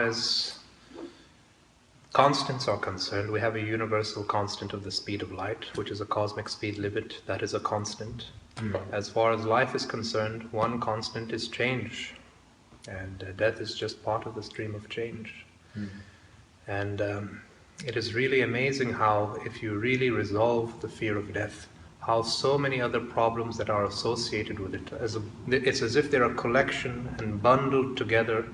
as constants are concerned, we have a universal constant of the speed of light, which is a cosmic speed limit. That is a constant. As far as life is concerned, one constant is change, and death is just part of the stream of change. And it is really amazing how, if you really resolve the fear of death, how so many other problems that are associated with it, it's as if they're a collection and bundled together,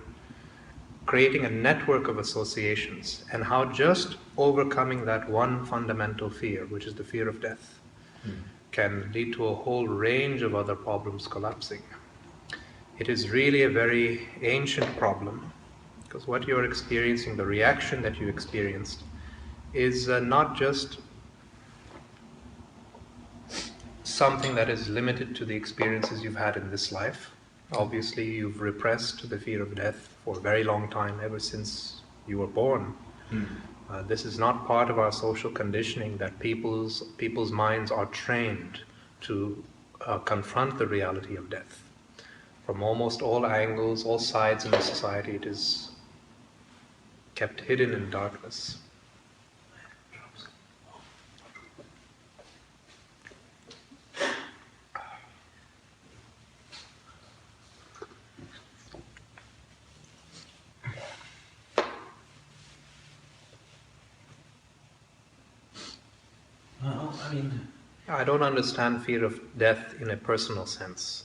creating a network of associations, and how just overcoming that one fundamental fear, which is the fear of death, can lead to a whole range of other problems collapsing. It is really a very ancient problem, because what you're experiencing, the reaction that you experienced, is not just something that is limited to the experiences you've had in this life. Obviously, you've repressed the fear of death for a very long time, ever since you were born. This is not part of our social conditioning, that people's minds are trained to confront the reality of death. From almost all angles, all sides in the society, it is kept hidden in darkness. I don't understand fear of death in a personal sense.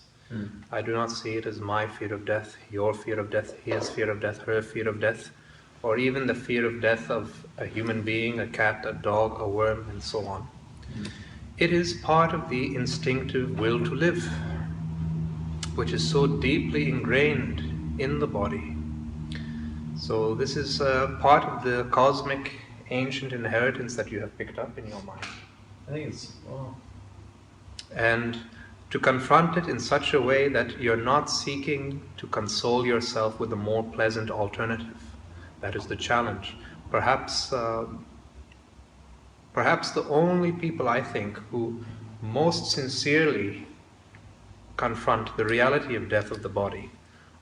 I do not see it as my fear of death, your fear of death, his fear of death, her fear of death, or even the fear of death of a human being, a cat, a dog, a worm, and so on. It is part of the instinctive will to live, which is so deeply ingrained in the body. So this is part of the cosmic ancient inheritance that you have picked up in your mind. I think it's, and to confront it in such a way that you're not seeking to console yourself with a more pleasant alternative. That is the challenge. Perhaps the only people, I think, who most sincerely confront the reality of death of the body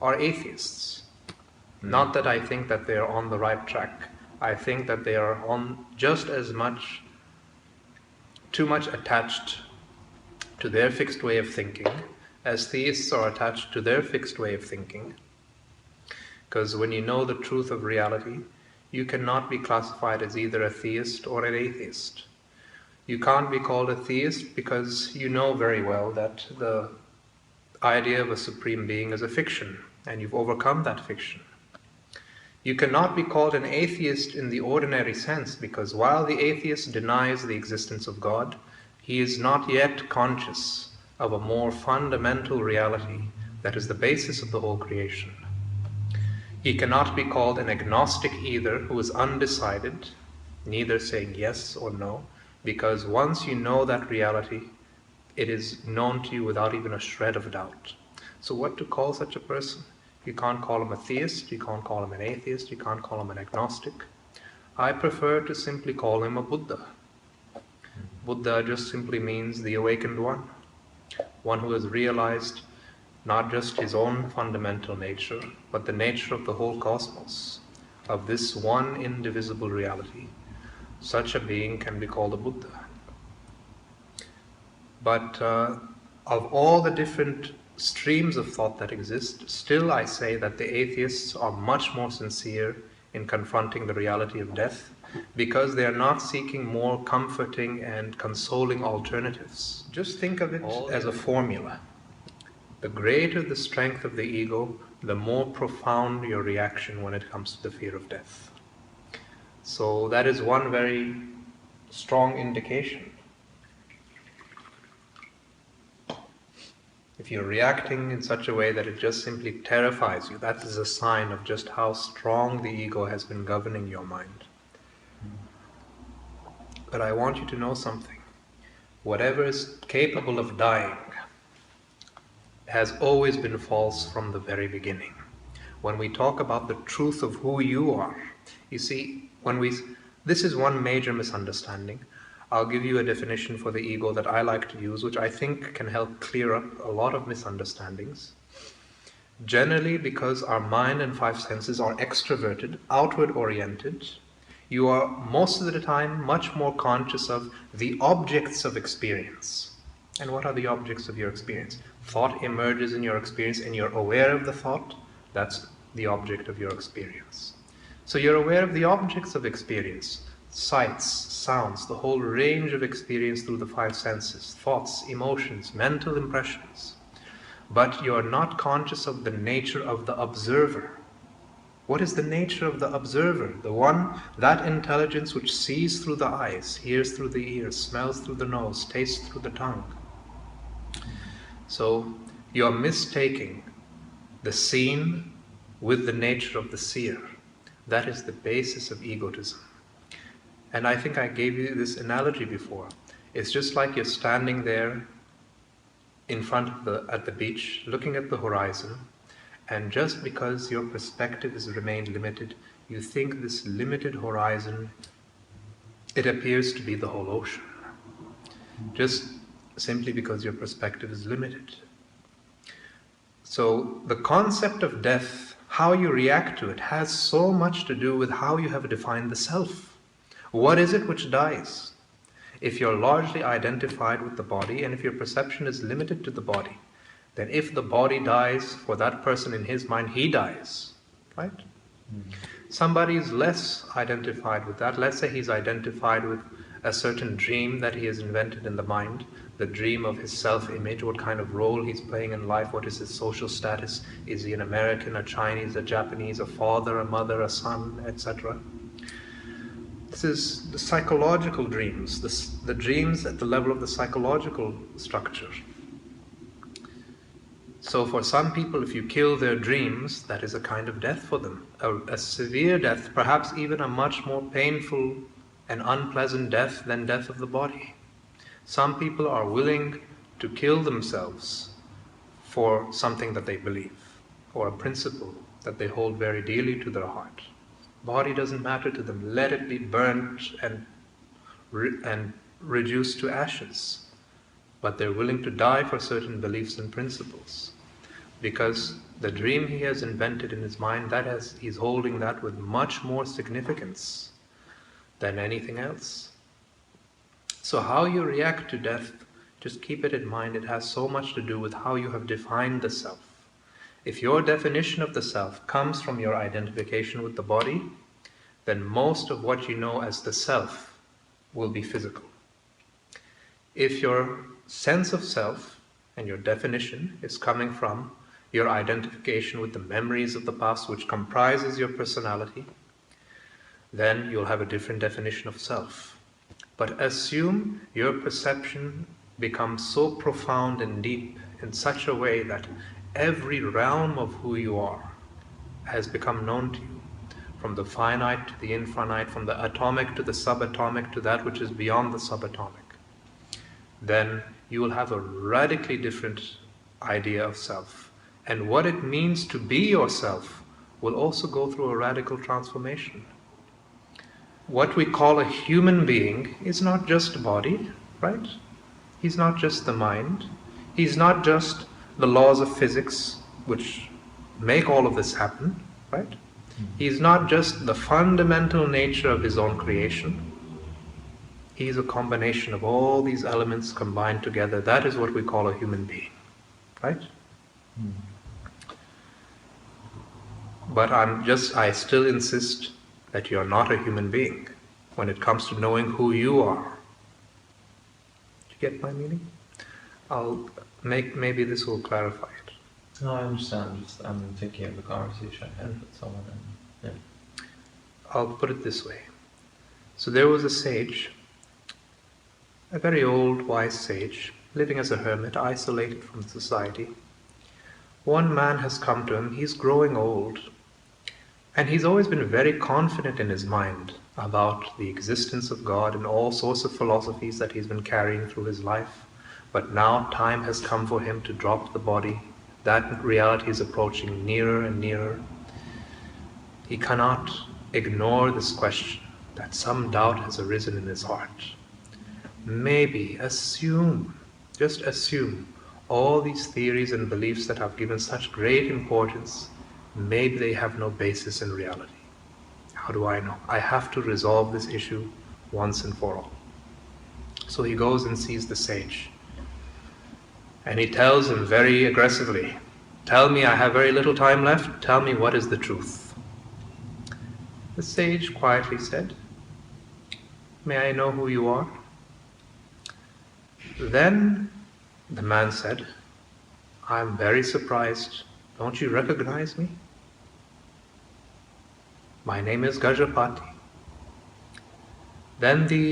are atheists. Not that I think that they are on the right track. I think that they are on just as much, too much attached to their fixed way of thinking as theists are attached to their fixed way of thinking. Because when you know the truth of reality, you cannot be classified as either a theist or an atheist. You can't be called a theist because you know very well that the idea of a supreme being is a fiction, and you've overcome that fiction. You cannot be called an atheist in the ordinary sense, because while the atheist denies the existence of God, he is not yet conscious of a more fundamental reality that is the basis of the whole creation. He cannot be called an agnostic either, who is undecided, neither saying yes or no, because once you know that reality, it is known to you without even a shred of doubt. So what to call such a person? You can't call him a theist, you can't call him an atheist, you can't call him an agnostic. I prefer to simply call him a Buddha. Buddha just simply means the awakened one who has realized not just his own fundamental nature, but the nature of the whole cosmos, of this one indivisible reality. Such a being can be called a Buddha. But of all the different streams of thought that exist, still I say that the atheists are much more sincere in confronting the reality of death, because they are not seeking more comforting and consoling alternatives. Just think of it as a formula. The greater the strength of the ego, the more profound your reaction when it comes to the fear of death. So that is one very strong indication. If you're reacting in such a way that it just simply terrifies you, that is a sign of just how strong the ego has been governing your mind. But I want you to know something. Whatever is capable of dying has always been false from the very beginning. When we talk about the truth of who you are, you see, this is one major misunderstanding. I'll give you a definition for the ego that I like to use, which I think can help clear up a lot of misunderstandings. Generally, because our mind and five senses are extroverted, outward oriented, you are most of the time much more conscious of the objects of experience. And what are the objects of your experience? Thought emerges in your experience and you're aware of the thought. That's the object of your experience. So you're aware of the objects of experience, sights, sounds, the whole range of experience through the five senses, thoughts, emotions, mental impressions. But you are not conscious of the nature of the observer. What is the nature of the observer? The one, that intelligence which sees through the eyes, hears through the ears, smells through the nose, tastes through the tongue. So you are mistaking the seen with the nature of the seer. That is the basis of egotism. And I think I gave you this analogy before. It's just like you're standing there in front of at the beach, looking at the horizon, and just because your perspective has remained limited, you think this limited horizon, it appears to be the whole ocean. Just simply because your perspective is limited. So the concept of death, how you react to it, has so much to do with how you have defined the self. What is it which dies? If you're largely identified with the body, and if your perception is limited to the body, then if the body dies, for that person in his mind, he dies, right? Somebody is less identified with that. Let's say he's identified with a certain dream that he has invented in the mind, the dream of his self-image, what kind of role he's playing in life, what is his social status, is he an American, a Chinese, a Japanese, a father, a mother, a son, etc. This is the psychological dreams, the dreams at the level of the psychological structure. So for some people, if you kill their dreams, that is a kind of death for them. A severe death, perhaps even a much more painful and unpleasant death than death of the body. Some people are willing to kill themselves for something that they believe, or a principle that they hold very dearly to their heart. Body doesn't matter to them. Let it be burnt and reduced to ashes. But they're willing to die for certain beliefs and principles. Because the dream he has invented in his mind, he's holding that with much more significance than anything else. So how you react to death, just keep it in mind. It has so much to do with how you have defined the self. If your definition of the self comes from your identification with the body, then most of what you know as the self will be physical. If your sense of self and your definition is coming from your identification with the memories of the past, which comprises your personality, then you'll have a different definition of self. But assume your perception becomes so profound and deep in such a way that every realm of who you are has become known to you, from the finite to the infinite, from the atomic to the subatomic to that which is beyond the subatomic. Then you will have a radically different idea of self. And what it means to be yourself will also go through a radical transformation. What we call a human being is not just a body, right? He's not just the mind. He's not just the laws of physics which make all of this happen, right? He's not just the fundamental nature of his own creation. He's a combination of all these elements combined together. That is what we call a human being, right? But I still insist that you're not a human being when it comes to knowing who you are. Do you get my meaning? Maybe this will clarify it. No, I understand. I'm thinking of the conversation I had with someone. And, yeah. I'll put it this way. So there was a sage, a very old, wise sage, living as a hermit, isolated from society. One man has come to him. He's growing old. And he's always been very confident in his mind about the existence of God and all sorts of philosophies that he's been carrying through his life. But now time has come for him to drop the body. That reality is approaching nearer and nearer. He cannot ignore this question that some doubt has arisen in his heart. Maybe, just assume, all these theories and beliefs that I've given such great importance, maybe they have no basis in reality. How do I know? I have to resolve this issue once and for all. So he goes and sees the sage. And he tells him very aggressively, "Tell me, I have very little time left. Tell me, what is the truth?" The sage quietly said, "May I know who you are?" Then the man said, "I'm very surprised. Don't you recognize me? My name is Gajapati." Then the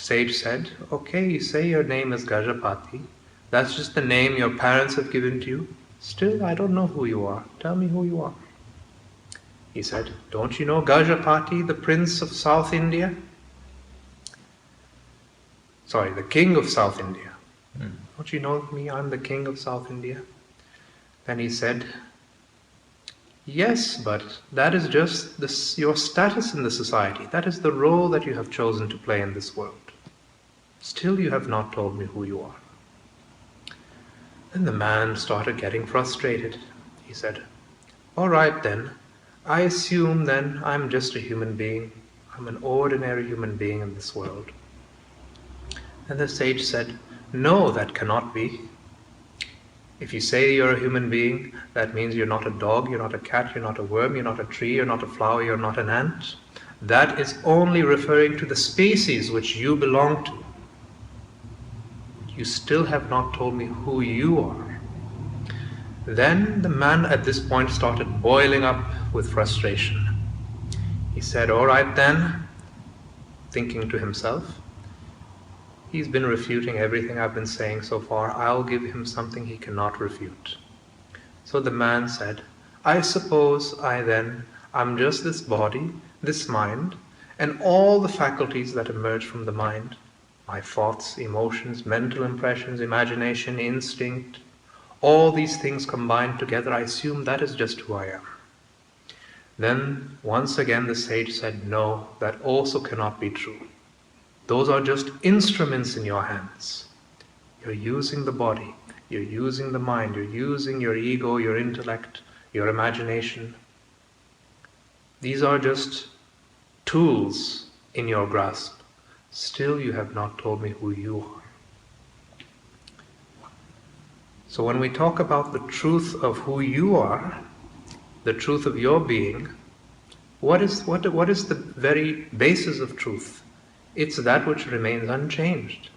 sage said, "Okay, you say your name is Gajapati. That's just the name your parents have given to you. Still, I don't know who you are. Tell me who you are." He said, "Don't you know Gajapati, the prince of South India? Sorry, the king of South India. Don't you know me? I'm the king of South India." Then he said, "Yes, but that is just your status in the society. That is the role that you have chosen to play in this world. Still, you have not told me who you are." Then the man started getting frustrated. He said, "All right then, I assume then I'm just a human being. I'm an ordinary human being in this world." And the sage said, "No, that cannot be. If you say you're a human being, that means you're not a dog, you're not a cat, you're not a worm, you're not a tree, you're not a flower, you're not an ant. That is only referring to the species which you belong to. You still have not told me who you are." Then the man at this point started boiling up with frustration. He said, "All right then," thinking to himself, "He's been refuting everything I've been saying so far. I'll give him something he cannot refute." So the man said, "I suppose I'm just this body, this mind, and all the faculties that emerge from the mind, my thoughts, emotions, mental impressions, imagination, instinct, all these things combined together, I assume that is just who I am." Then once again the sage said, "No, that also cannot be true. Those are just instruments in your hands. You're using the body, you're using the mind, you're using your ego, your intellect, your imagination. These are just tools in your grasp. Still, you have not told me who you are." So when we talk about the truth of who you are, the truth of your being, what is the very basis of truth? It's that which remains unchanged.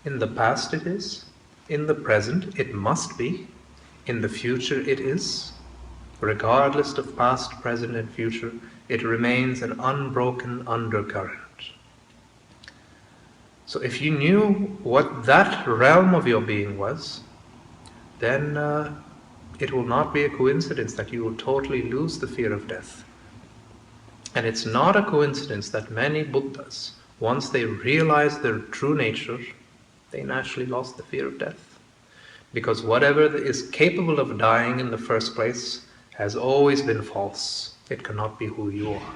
In the past it is, in the present it must be, in the future it is. Regardless of past, present and future, it remains an unbroken undercurrent. So if you knew what that realm of your being was, then it will not be a coincidence that you will totally lose the fear of death. And it's not a coincidence that many Buddhas, once they realized their true nature, they naturally lost the fear of death. Because whatever is capable of dying in the first place has always been false. It cannot be who you are.